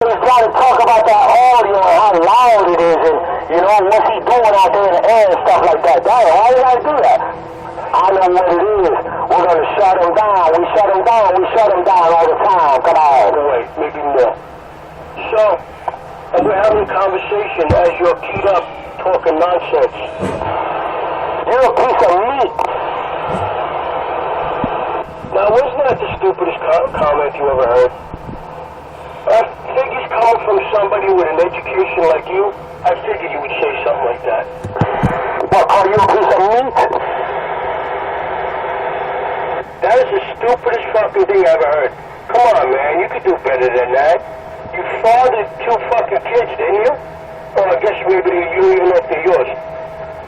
He's trying to talk about that audio and how loud it is and, you know, what's he doing out there in the air and stuff like that. Damn, why you gotta do that? I know what it is. We're gonna shut him down. We shut him down. We shut him down all the time. Come on. Wait, maybe more. So, and we're having a conversation as you're keyed up, talking nonsense. You're a piece of meat. Now, wasn't that the stupidest comment you ever heard? I figured coming from somebody with an education like you, I figured you would say something like that. What, call you a piece of meat? That is the stupidest fucking thing I ever heard. Come on, man, you could do better than that. You fathered 2 fucking kids, didn't you? Well, I guess maybe you don't even know if they're yours.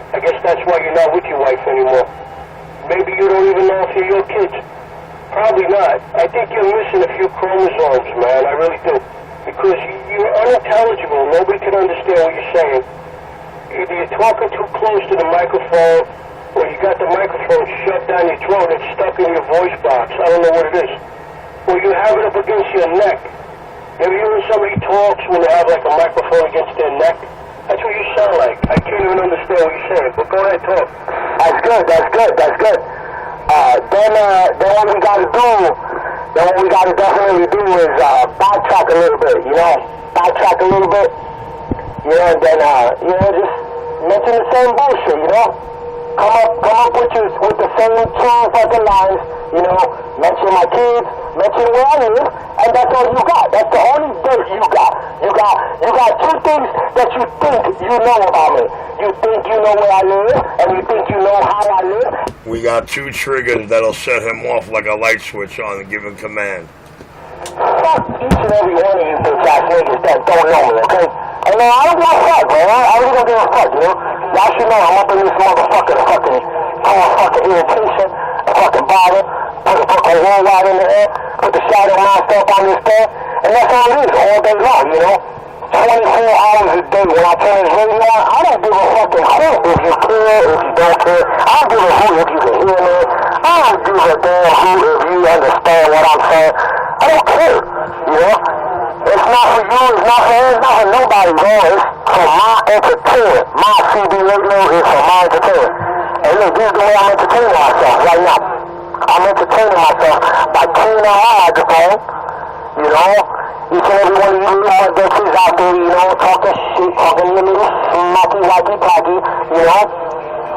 I guess that's why you're not with your wife anymore. Maybe you don't even know if they're your kids. Probably not. I think you're missing a few chromosomes, man. I really do. Because you're unintelligible. Nobody can understand what you're saying. Either you're talking too close to the microphone, or you got the microphone shoved down your throat and stuck in your voice box. I don't know what it is. Or you have it up against your neck. Have you heard somebody talks when they have like a microphone against their neck? That's what you sound like. I can't even understand what you're saying, but go ahead, talk. That's good, that's good, that's good. Then what we gotta do, definitely do is, backtrack a little bit, you know? Backtrack a little bit, you know, and then, you know, just mention the same bullshit, you know? Come up with the same 2 fucking lines, you know? Mention my kids, mention where I live, and that's all you got. That's the only dirt you got. You got 2 things that you think you know about me. You think you know where I live, and you think you know how I live. We got 2 triggers that'll set him off like a light switch on a given command. Fuck each and every one of you bitch-ass niggas that don't know me, okay? And man, I don't give a fuck, man. I really don't give a fuck, you know? Y'all should know I'm up in this motherfucker to fucking cause fucking irritation, a fucking bother, put a fucking worldwide in the air, put the shadow myself on this thing, and that's all it is, all day long, you know? 24 hours a day when I turn this radio on, I don't give a fucking hoot if you care, if you don't care. I don't give a hoot if you can hear me. I don't give a damn hoot if you understand what I'm saying. I don't care, you know? It's not for you, it's not for him, it's not for nobody, bro. It's for my entertainment. My CB radio is for my entertainment. And look, this is the way I'm entertaining myself right now. I'm entertaining myself by tuning on my microphone, you know? Each and every one of you little bitches out there, you know, talking shit, talking little smacky, wacky, packy, you know?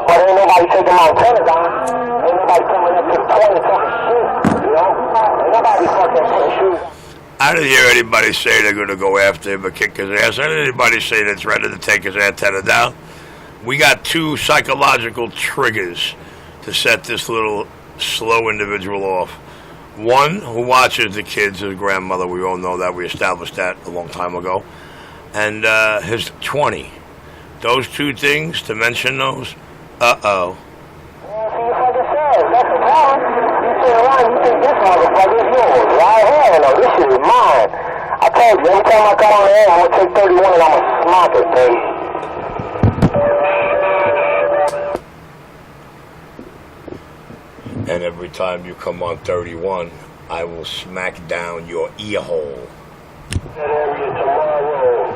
But ain't nobody taking my antenna down. Ain't nobody coming up to the point and talking shit, you know? Ain't nobody fucking putting shoes. I didn't hear anybody say they're going to go after him or kick his ass. I didn't hear anybody say they're threatening to take his antenna down. We got 2 psychological triggers to set this little slow individual off. One who watches the kids, his grandmother, we all know that, we established that a long time ago, and his 20. Those 2 things, to mention those, uh-oh. See, you fucking said, that's the problem. You turn around, you think this motherfucker is yours. Right? Hell no, this shit is mine. I told you, every time I come on the air, I'm gonna take 31 and I'm gonna smack it, baby. And every time you come on 31, I will smack down your ear hole. That area tomorrow.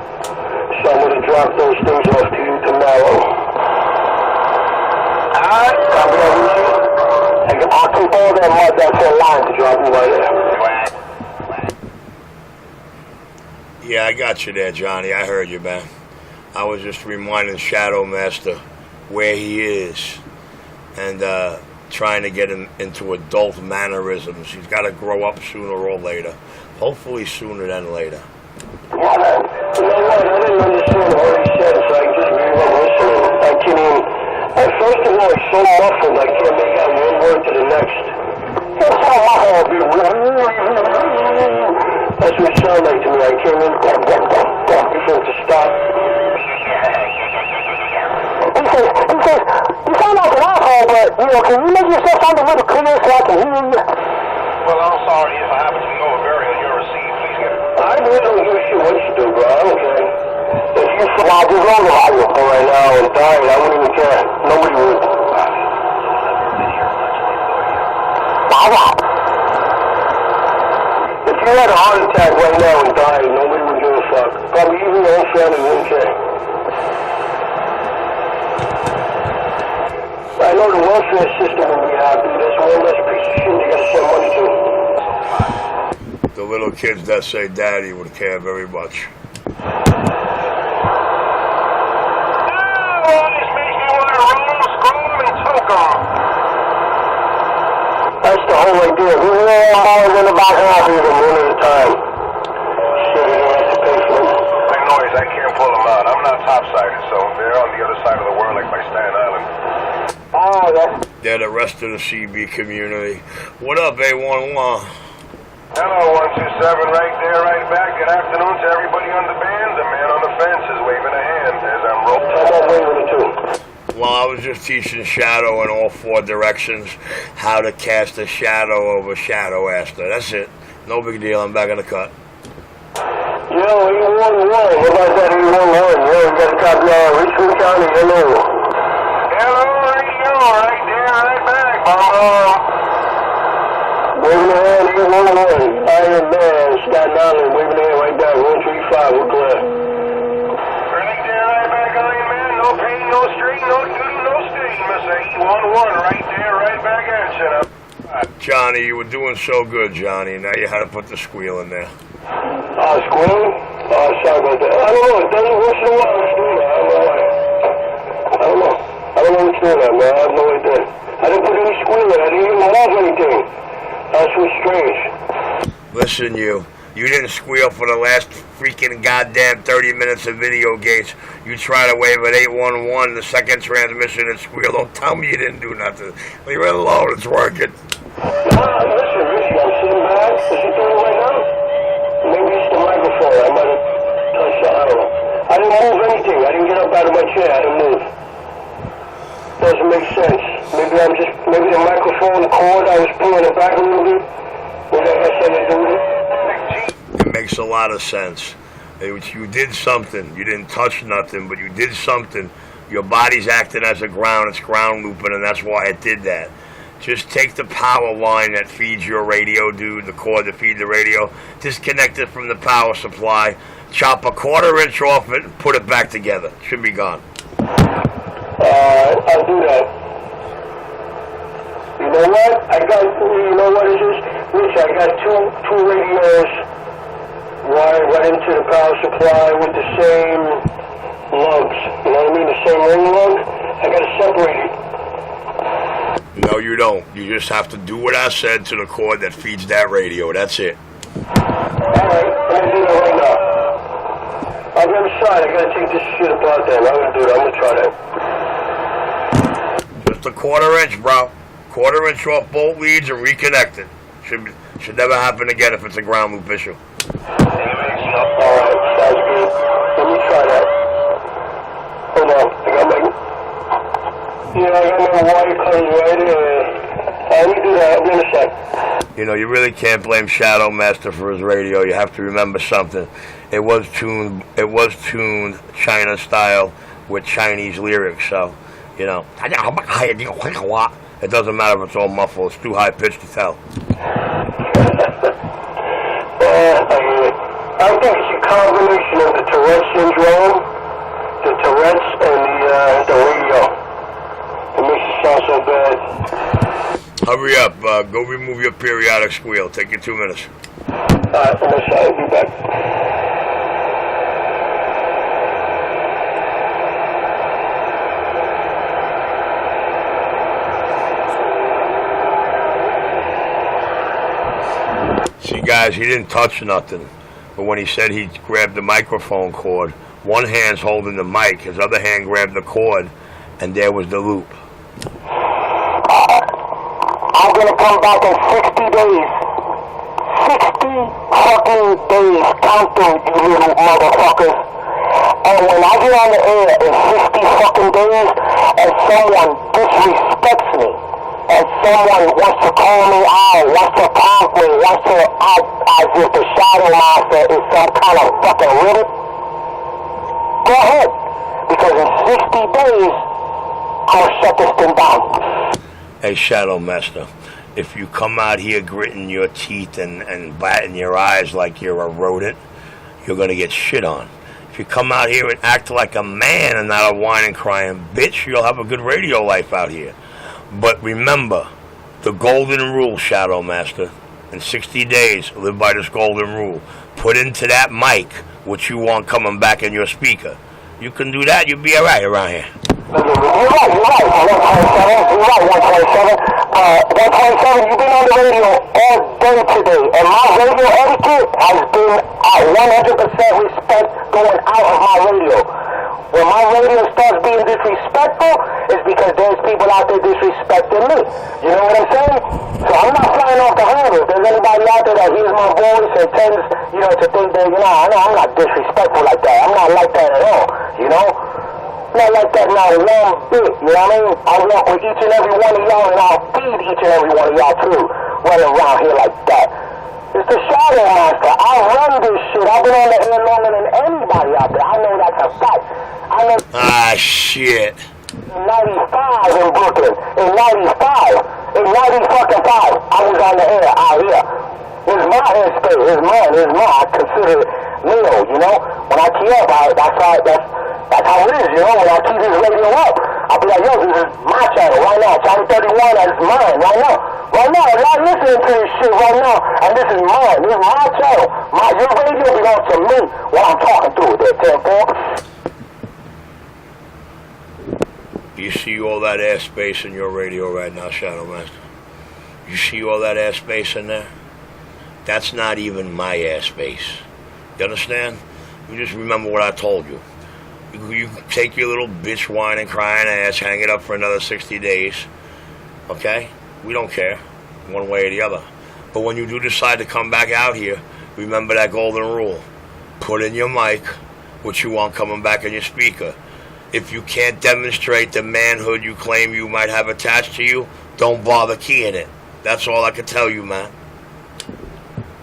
So I'm gonna drop those things off to you tomorrow. Alright, I'll keep all that mud that's in line to drop you right there. Yeah, I got you there, Johnny. I heard you, man. I was just reminding Shadow Master where he is and trying to get him into adult mannerisms. He's got to grow up sooner or later. Hopefully sooner than later. Yeah, man. You know what? I didn't understand what he said, so I just gave up listening. I can't even... First of all, it's so muffled, I can't make out one word to the next. It's so muffled. That's what it sounded like to me. I can't even... Before it to stop. He says, you sound like an asshole, but, you know, can you make yourself sound a little clearer so I can hear you? Well, I'm sorry if I happen to know a very on your receipt. Please get it. I really don't give a shit what you do, bro. I don't care. If you Nah, just roll the audio for right now and dying, I wouldn't even care. Nobody would. If you had a heart attack right now and died, nobody would give little kids that say daddy would care very much. That's the whole idea. We all balls in the back half of them one at a time. Shit, you don't have to pay for them. Big noise, I can't pull them out. I'm not topsided, so they're on the other side of the world like by Staten Island. Oh, that's... They're the rest of the CB community. What up, A11? Hello, 127, right there, right back. Good afternoon to everybody on the band. The man on the fence is waving a hand as I'm rolling. I'm not waving it too. Well, I was just teaching Shadow in all 4 directions how to cast a shadow over Shadow Aster. That's it. No big deal. I'm back on the cut. Yo, 811. What about that 811? Yo, we got a copy of Richmond County. Hello. Hello, radio, right there, right back. Waving a hand, 811. Iron Man, Staten Island. Waving a hand right back. 135. We're clear. Right there, right back, Iron Man. No pain, no strain, no duty, no stain, Mr. 811. Right there, right back at you. Johnny, you were doing so good, Johnny. Now you had to put the squeal in there. Squealing? Sorry about that. I don't know. It doesn't once in a while. It's doing that. I don't know why. I don't know. I don't know what's doing that, man. I have no idea. I didn't put any squealing. I didn't even move anything. That's what's strange. Listen, you didn't squeal for the last freaking goddamn 30 minutes of video gates. You try to wave at 811, the second transmission, and squeal. Don't tell me you didn't do nothing. Leave it alone. It's working. Listen, Richie, I'm sitting back. Is he doing it right now? Maybe it's the microphone. I might have touched it. I don't know. I didn't move anything. I didn't get up out of my chair. I didn't move. Doesn't make sense. Maybe the microphone, the cord, I was pulling it back a little bit. Whatever I said to do with it. It makes a lot of sense. You did something. You didn't touch nothing, but you did something. Your body's acting as a ground. It's ground looping, and that's why it did that. Just take the power line that feeds your radio, dude, the cord that feeds the radio, disconnect it from the power supply, chop a 1/4 inch off it, and put it back together. It should be gone. I'll do that. You know what? You know what it is? Rich, I got two radios wired right into the power supply with the same lugs. You know what I mean? The same ring lug. I got to separate it. No, you don't. You just have to do what I said to the cord that feeds that radio. That's it. Alright, I'm going to do that right now. I'll be on the side. I got to take this shit apart then. I'm going to do that. I'm going to try that. Just a 1/4 inch, bro. 1/4 inch off bolt leads and reconnect it. Should never happen again if it's a ground loop issue. Alright, sounds good. Let me try that. Hold on. I got my wire cutters right here. Let me do that. I'll be in a sec. You know, you really can't blame Shadow Master for his radio. You have to remember something. It was tuned China style with Chinese lyrics, so, you know. It doesn't matter if it's all muffled. It's too high pitched to tell. I think it's a combination of the Tourette syndrome, the Tourette's, and the radio. It makes it sound so bad. Hurry up. Go remove your periodic squeal. Take you 2 minutes. Alright, I'll be back. See, guys, he didn't touch nothing. But when he said he grabbed the microphone cord, one hand's holding the mic, his other hand grabbed the cord, and there was the loop. I'm gonna come back in 60 days. 60 fucking days. Count them, you little motherfuckers. And when I get on the air in 60 fucking days, and someone disrespects me, and someone wants to call me out, wants to punk me, wants to act as if the Shadow Master is some kind of fucking riddick, go ahead. Because in 60 days, I'm gonna shut this thing down. Hey, Shadow Master, if you come out here gritting your teeth and batting your eyes like you're a rodent, you're going to get shit on. If you come out here and act like a man and not a whining, crying bitch, you'll have a good radio life out here. But remember, the golden rule, Shadow Master, in 60 days, live by this golden rule. Put into that mic what you want coming back in your speaker. You can do that, you'll be all right around here. You're right, 127. You're right, 127. 127, you've been on the radio all day today, and my radio etiquette has been at 100% respect going out of my radio. When my radio starts being disrespectful, it's because there's people out there disrespecting me. You know what I'm saying? So I'm not flying off the handle. If there's anybody out there that hears my voice and tends, to think that, I'm not disrespectful like that. I'm not like that at all, Not like that, not one bit, you know what I mean? I walk with each and every one of y'all, and I'll feed each and every one of y'all, too, running around here like that. It's the Shadow Master. I run this shit. I've been on the air longer than anybody out there. I know that's a fact. I know... Shit. In 95 in Brooklyn. In 95. In 90 5, I was on the air out here. It's my airspace. It's mine. I consider it Leo, When I key up, that's how it is, When I keep this radio up, I'll be like, yo, this is my channel right now. Channel 31, that's mine right now. Right now, y'all listening to this shit right now, and this is mine. This is my channel. Your radio belongs to me while I'm talking through it there, 10-4. You see all that airspace in your radio right now, Shadow Master? You see all that airspace in there? That's not even my airspace. You understand? You just remember what I told you. You take your little bitch whining, crying ass, hang it up for another 60 days. Okay? We don't care, one way or the other. But when you do decide to come back out here, remember that golden rule. Put in your mic what you want coming back in your speaker. If you can't demonstrate the manhood you claim you might have attached to you, don't bother keying it. That's all I can tell you, man.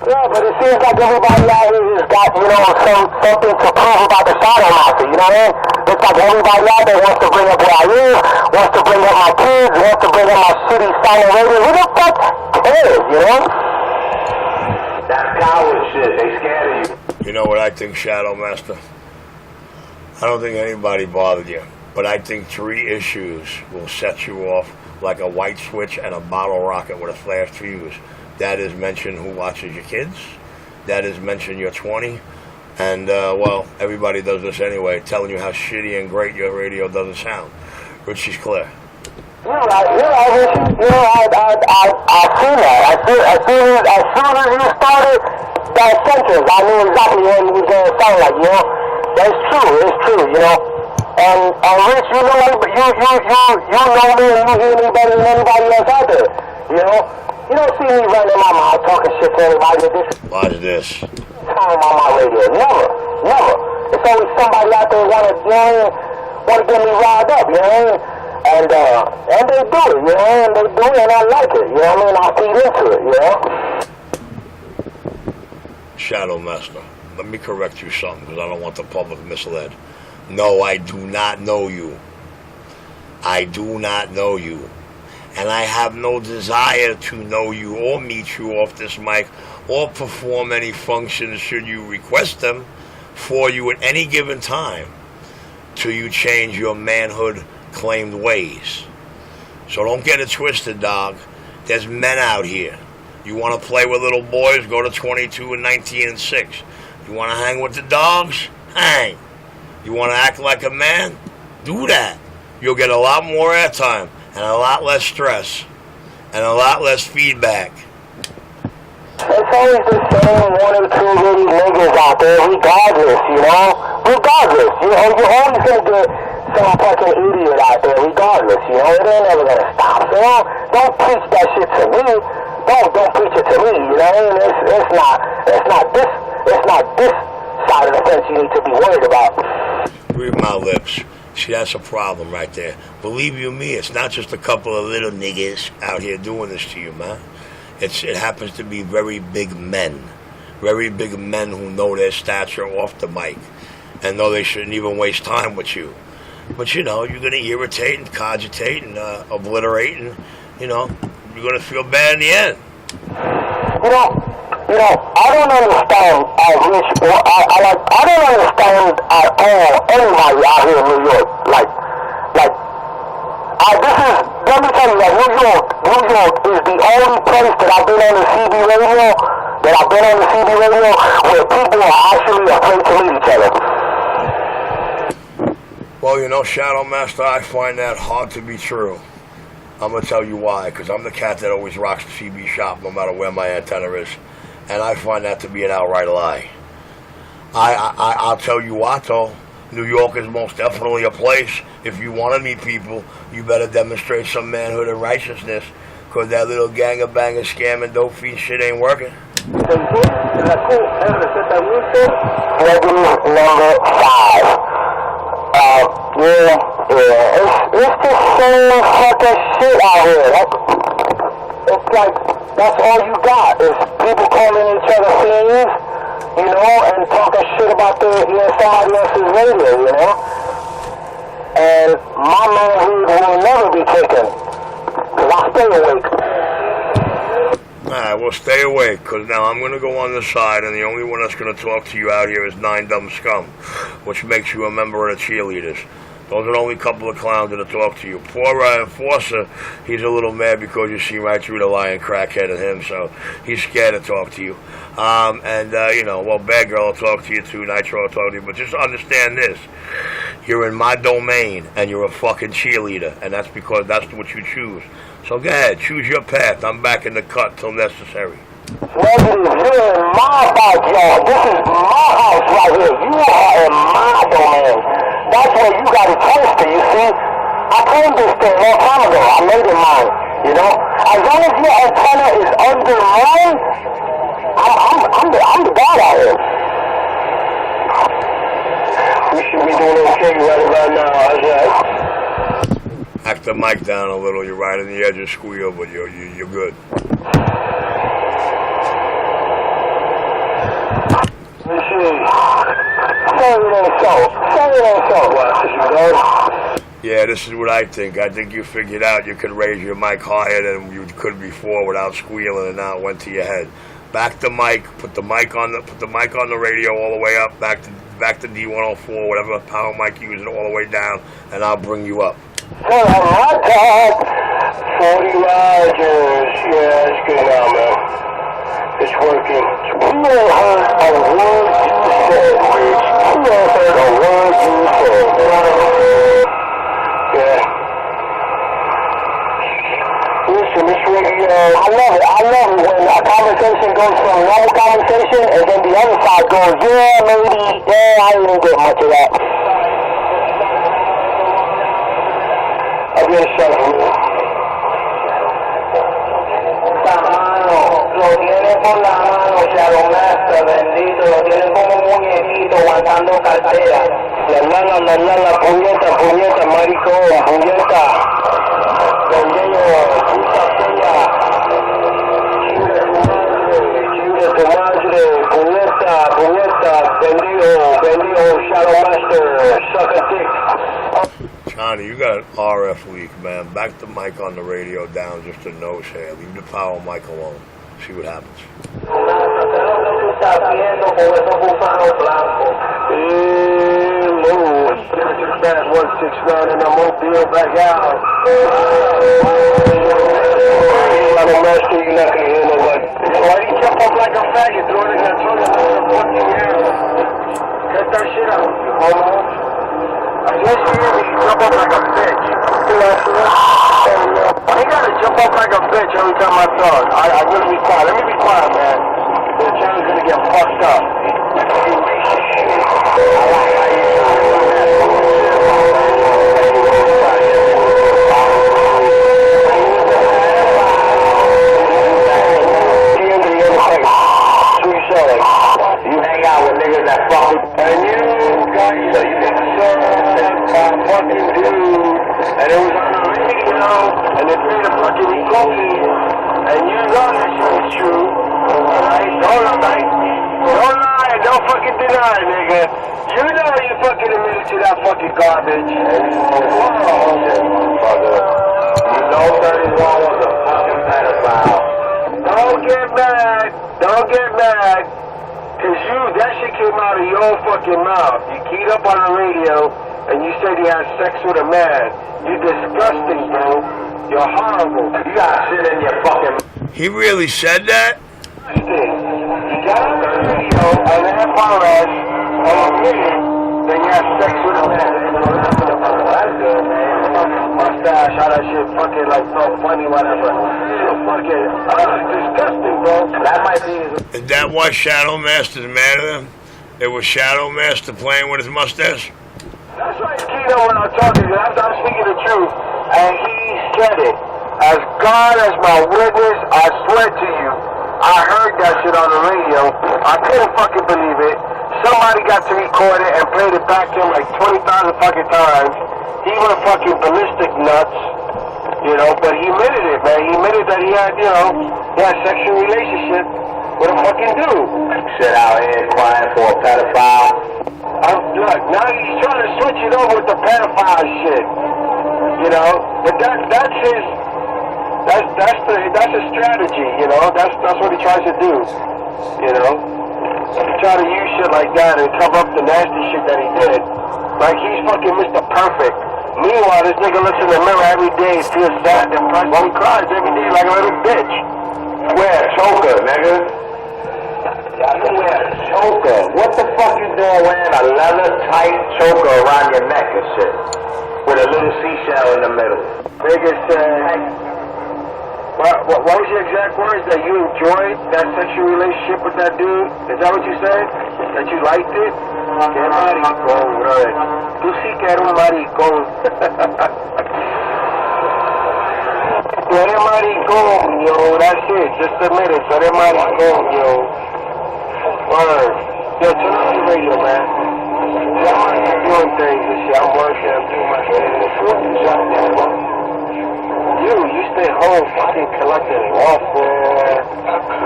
Yeah, but it seems like everybody out here has got, something to prove about the Shadow Master, you know what I mean? It's like everybody out there wants to bring up where I live, wants to bring up my kids, wants to bring up my shitty silent radio. Who the fuck cares, That's coward shit. They scared of you. You know what I think, Shadow Master? I don't think anybody bothered you, but I think 3 issues will set you off like a white switch and a bottle rocket with a flash fuse. That is mention who watches your kids. That is mention you're 20. And, everybody does this anyway, telling you how shitty and great your radio doesn't sound. Richie's clear. Richie. I seen that. As soon as you started that sentence, I knew exactly what you was going to sound like, It's true, And Rich, you know me, and you hear me better than anybody else out there, You don't see me running my mouth talking shit to anybody. Watch this. Time on my radio. Never. It's always somebody out there want to get me riled up, And they do it, and they do it, and I like it, I feed into it, Shadow Master, let me correct you something, because I don't want the public misled. No, I do not know you. I do not know you. And I have no desire to know you or meet you off this mic or perform any functions should you request them for you at any given time till you change your manhood claimed ways. So don't get it twisted, dog. There's men out here. You want to play with little boys? Go to 22 and 19 and 6. You want to hang with the dogs? Hang. You want to act like a man? Do that. You'll get a lot more airtime and a lot less stress and a lot less feedback. It's always the same 1 or 2 little niggas out there, regardless, Regardless, you're always going to get some fucking idiot out there, regardless, It ain't never going to stop, Don't preach that shit to me. Don't preach it to me, It's not this side of the fence you need to be worried about. Read my lips. See, that's a problem right there. Believe you me, it's not just a couple of little niggas out here doing this to you, man. It happens to be very big men who know their stature off the mic and know they shouldn't even waste time with you. But, you're going to irritate and cogitate and obliterate and, you're going to feel bad in the end. I don't understand, Rich, I don't understand at all anybody out here in New York. Let me tell you that New York is the only place that I've been on the CB radio, where people are actually afraid to meet each other. Well, you know, Shadow Master, I find that hard to be true. I'm going to tell you why, because I'm the cat that always rocks the CB shop no matter where my antenna is, and I find that to be an outright lie. I'll tell you what, though. New York is most definitely a place. If you want to meet people, you better demonstrate some manhood and righteousness, because that little ganger-banger scam and dope fiend shit ain't working. Regular number 5. It's just so fucking shit out here. It's like, that's all you got, is people calling each other things, you know, and talking shit about somebody else's radio, you know? And my manhood will never be taken, because I stay awake. Alright, well, stay awake, because now I'm going to go on the side, and the only one that's going to talk to you out here is Nine Dumb Scum, which makes you a member of the cheerleaders. Those are the only couple of clowns that'll talk to you. Poor Enforcer, he's a little mad because you see right through the lying crackhead in him, so he's scared to talk to you. You know, well, Bad Girl will talk to you too, Nitro will talk to you, but just understand this. You're in my domain, and you're a fucking cheerleader, and that's because that's what you choose. So go ahead, choose your path. I'm back in the cut till necessary. Negative, you're in my backyard. This is my house right here. You are in my domain. That's where you got a taste to, you see? I claimed this thing a long time ago. I made it mine, you know? As long as your antenna is under mine, I'm the god out here. We should be doing okay right about now. How's that? Hack the mic down a little. You're right on the edge of squeal, but you're good. Let's see. Say it ain't so. Yeah, this is what I think. I think you figured out you could raise your mic higher than you could before without squealing, and now it went to your head. Back the mic. Put the mic on the radio all the way up. Back to D104, whatever power mic you use, all the way down, and I'll bring you up. 40 Rogers. Yeah, it's good now, man. It's working. You ain't heard a word you said, Rich. You ain't heard a word you said. Yeah. Listen, this radio, I love it when a conversation goes from normal conversation and then the other side goes, yeah, maybe, yeah, I didn't get much of that. I've been shuffling. Lo tiene por la mano, Shadow Master, bendito, lo tiene como muñequito aguantando cartera. La puñeta, maricón, puñeta. Pendejo, puta fea. Chile tu madre, puñeta, pendejo, Shadow Master, suck a dick. Johnny, you got an RF leak, man. Back the mic on the radio down just a nose hair. Leave the power mic alone. See what happens. Fast 169 and I'm mobile back out. Shadow Master, you're not gonna hear nobody. Why do you jump up like a faggot, dude? I told you about the fucking hair. Cut that shit out, you homo. I guess you hear me, you jump up like a bitch. I gotta jump up like a bitch every time I talk. I really be quiet. Let me be quiet, man. The channel's gonna get fucked up. You hang out with niggas that fuck with, and you got you been fucking dude, and it was on the radio, and they played a fucking cookie, and you know that shit is true, alright? Don't lie, don't fucking deny, nigga. You know you fucking admitted to that fucking garbage. You know 31 was a fucking pedophile. Don't get mad. Cause that shit came out of your fucking mouth. You keyed up on the radio, and you said he had sex with a man. You're disgusting, bro. You're horrible. You got shit in your fucking... He really said that? He got on the radio on FRS and admitted that he had sex with a man. That's good, man. Mustache, how that shit fucking like so funny, whatever. Fucking, disgusting, bro. That might be... Is that why Shadow Master's mad at him? It was Shadow Master playing with his mustache? That's right, Kino, when I'm talking, I'm speaking the truth. And he said it. As God as my witness, I swear to you, I heard that shit on the radio. I couldn't fucking believe it. Somebody got to record it and played it back to him like 20,000 fucking times. He went fucking ballistic nuts, you know, but he admitted it, man. He admitted that he had, you know, he had sexual relationship with a fucking dude. Sit out here crying for a pedophile. Look, now he's trying to switch it over with the pedophile shit. You know, but that's his, that's a strategy, you know, that's what he tries to do, you know. He try to use shit like that and cover up the nasty shit that he did. Like he's fucking Mr. Perfect. Meanwhile, this nigga looks in the mirror every day and feels sad and depressed. Well, he cries every day like a little bitch. Wear a choker, nigga. I can wear a choker. What the fuck you doing wearing a leather tight choker around your neck and shit? With a little seashell in the middle. Nigga said, what was your exact words? That you enjoyed that sexual relationship with that dude? Is that what you said? That you liked it? Que maricón, brother. Tú sí que eres un maricón. Tú eres maricón, yo. That's it. Just admit it. Tú eres maricón, yo. Word. Yo, turn on the radio, man. I'm doing things and shit. I'm working. I'm doing my thing. You stay home fucking collecting welfare,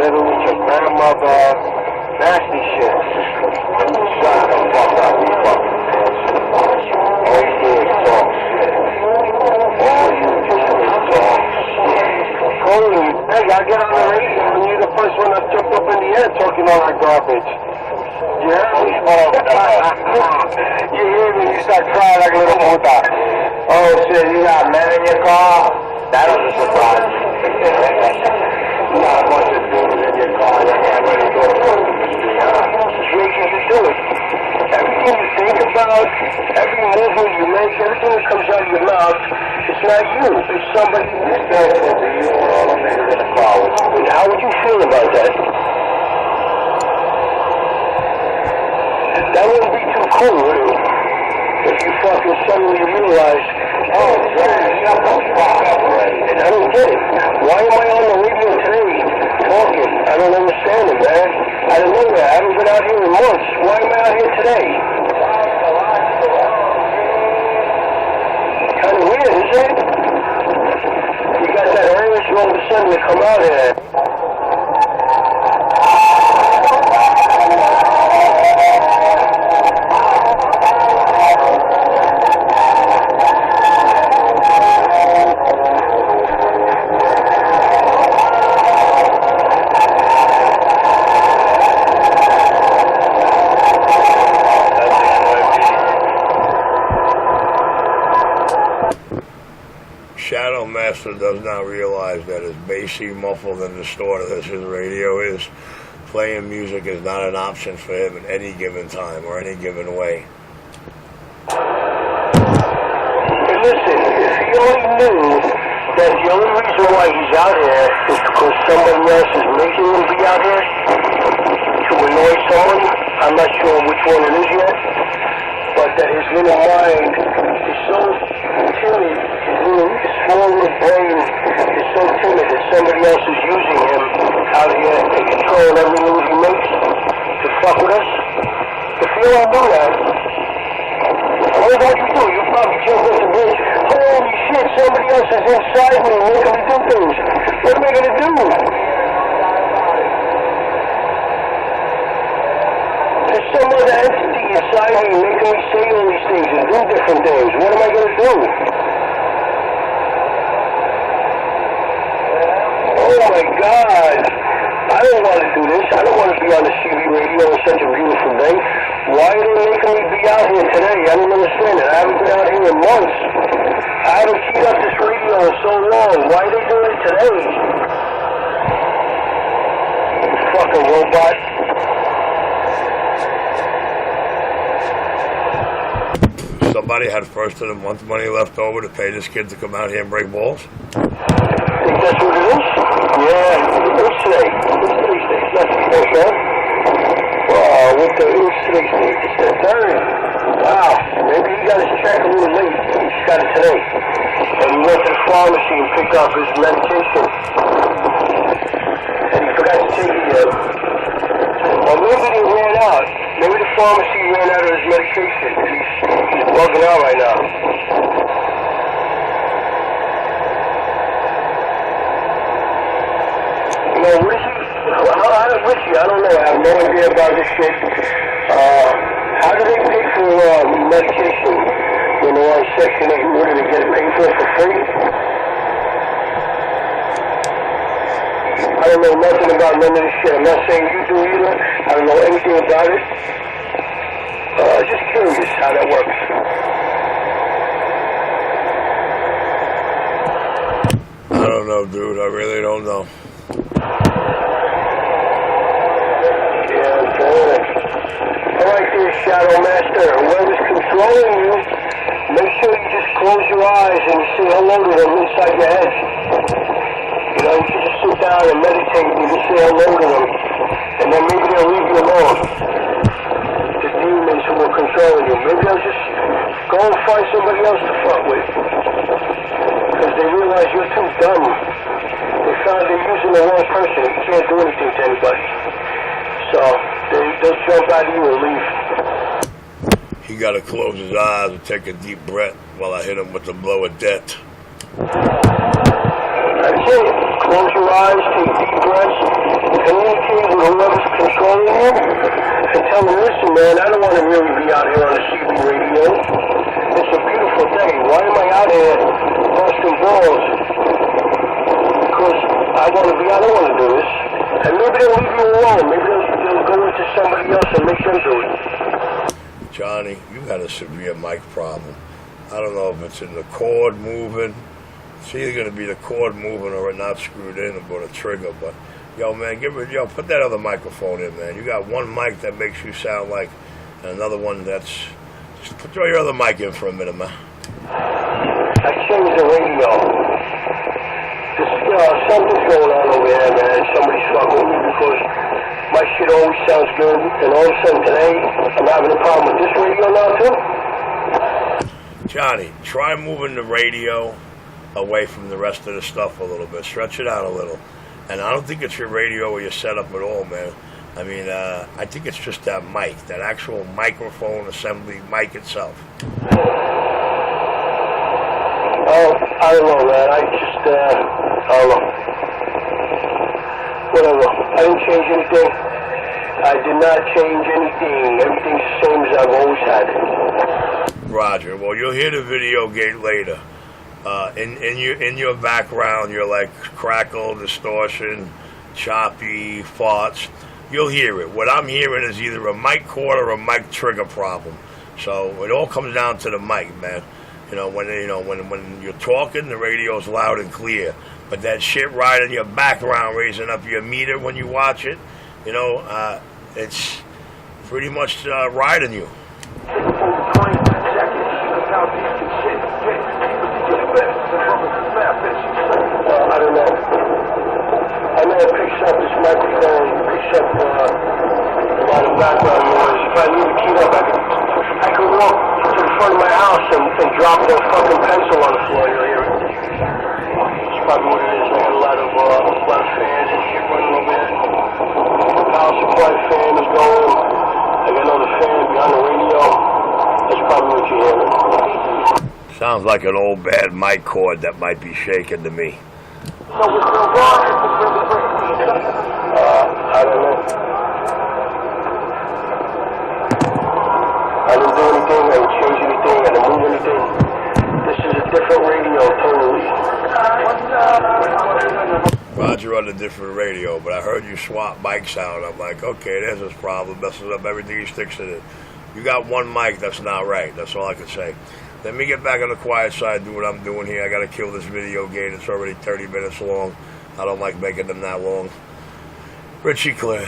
living with your grandmother, nasty shit. Shut the fuck up, you fucking bitch. All you do is talk shit. All you do is talk shit. Holy, hey, I get on the radio and you're the first one that jumped up in the air talking all that garbage. You hear me? You hear me, you start crying like a little puta. Oh shit, you got men in your car? That doesn't surprise me. You got a bunch of dudes in your car that can't really go to work. Reason to do it. Everything you think about, every movement you make, everything that comes out of your mouth, it's not you. It's somebody else. How would you feel about that? That wouldn't be too cool, would it? If you fucking suddenly realize, oh, man, shut the fuck up already. And I don't get it. Why am I on the radio today talking? I don't understand it, man. I don't know that. I haven't been out here in months. Why am I out here today? Kind of weird, isn't it? You got that urge all of a sudden to come out here. Shadow Master does not realize that as bassy, muffled, and distorted as his radio is, playing music is not an option for him at any given time or any given way. Hey, listen, if he only knew that the only reason why he's out here is because somebody else is making him be out here to annoy someone, I'm not sure which one it is yet, but that his little mind is so timid, his small little brain is so timid that somebody else is using him out here to control every move he makes to fuck with us. If you don't do that, what would you do? You probably jump off the bridge. Holy shit, somebody else is inside me making me do things. What am I going to do? There's some other entity inside me making me say all these things and do different things. What am I going to do? Oh my God. I don't want to do this. I don't want to be on the CB radio on such a beautiful day. Why are they making me be out here today? I don't understand it. I haven't been out here in months. I haven't keyed up this radio in so long. Why are they doing it today? You fucking robot. Somebody had first of the month money left over to pay this kid to come out here and break balls? Think that's what it is? Yeah, it's today. It's today's day. That's the first, huh? What the is today's day? It's the third. Wow, maybe he got his check a little late. He just got it today. And he went to the pharmacy and picked up his medication. And he forgot to take it yet. Or maybe he ran out. Maybe the pharmacy ran out of his medication. He's bugging out right now. You know, Richie, I don't know. I have no idea about this shit. How do they pay for medication when they're on Section 8? What do they get it paid for free? I don't know nothing about none of this shit. I'm not saying you do either. I don't know anything about it. Just curious how that works. I don't know, dude. I really don't know. Alright there, Shadow Master. Whoever's controlling you, make sure you just close your eyes and say hello to them inside your head. You know, you can just sit down and meditate and just say hello to them. And then maybe they'll leave you alone. The demons who are controlling you. Maybe they'll just go and find somebody else to fuck with. Because they realize you're too dumb. They found they're using the wrong person. You can't do anything to anybody. So, they'll jump out of you and leave. He got to close his eyes and take a deep breath while I hit him with the blow of death. That's it. Close your eyes, take deep breaths, communicate with whoever's controlling you, and tell them, listen, man, I don't want to really be out here on the CB radio. It's a beautiful day. Why am I out here busting balls? Because I want to be, I don't want to do this. And maybe they'll leave you alone. Maybe they'll go into somebody else and make them do it. Johnny, you got a severe mic problem. I don't know if it's in the cord moving. It's either going to be the cord moving or it not screwed in or the trigger. But, yo, man, put that other microphone in, man. You got one mic that makes you sound like, and another one that's... Just throw your other mic in for a minute, man. I changed the radio. Something's going on over there, man. Somebody's fucking with me because my shit always sounds good, and all of a sudden today, I'm having a problem with this radio now, too. Johnny, try moving the radio away from the rest of the stuff a little bit. Stretch it out a little. And I don't think it's your radio or your setup at all, man. I mean, I think it's just that mic, that actual microphone assembly mic itself. Oh, I don't know, man. I don't know. Whatever. I didn't change anything. I did not change anything. Everything's the same as I've always had. Roger. Well, you'll hear the video gate later. In your background, you're like crackle, distortion, choppy, farts. You'll hear it. What I'm hearing is either a mic cord or a mic trigger problem. So it all comes down to the mic, man. When you're talking, the radio's loud and clear. But that shit right in your background, raising up your meter when you watch it, it's pretty much riding you. I don't know. I know it picks up this microphone, picks up a lot of background noise. If I leave it keyed up, I could walk to the front of my house and drop a fucking pencil on the floor. You'll hear it. That's probably what it is. I got a lot of fans and shit running over there. Power supply fan is going. I got another fan behind the radio. That's probably what you're hearing. Sounds like an old bad mic cord that might be shaking to me. I don't know. I didn't do anything, I didn't change anything, I didn't move anything. This is a different radio, totally. Roger on a different radio, but I heard you swap mics out. I'm like, okay, there's his problem, messes up everything he sticks in it. You got one mic, that's not right. That's all I can say. Let me get back on the quiet side, do what I'm doing here. I gotta kill this video game. It's already 30 minutes long. I don't like making them that long. Richie Clear.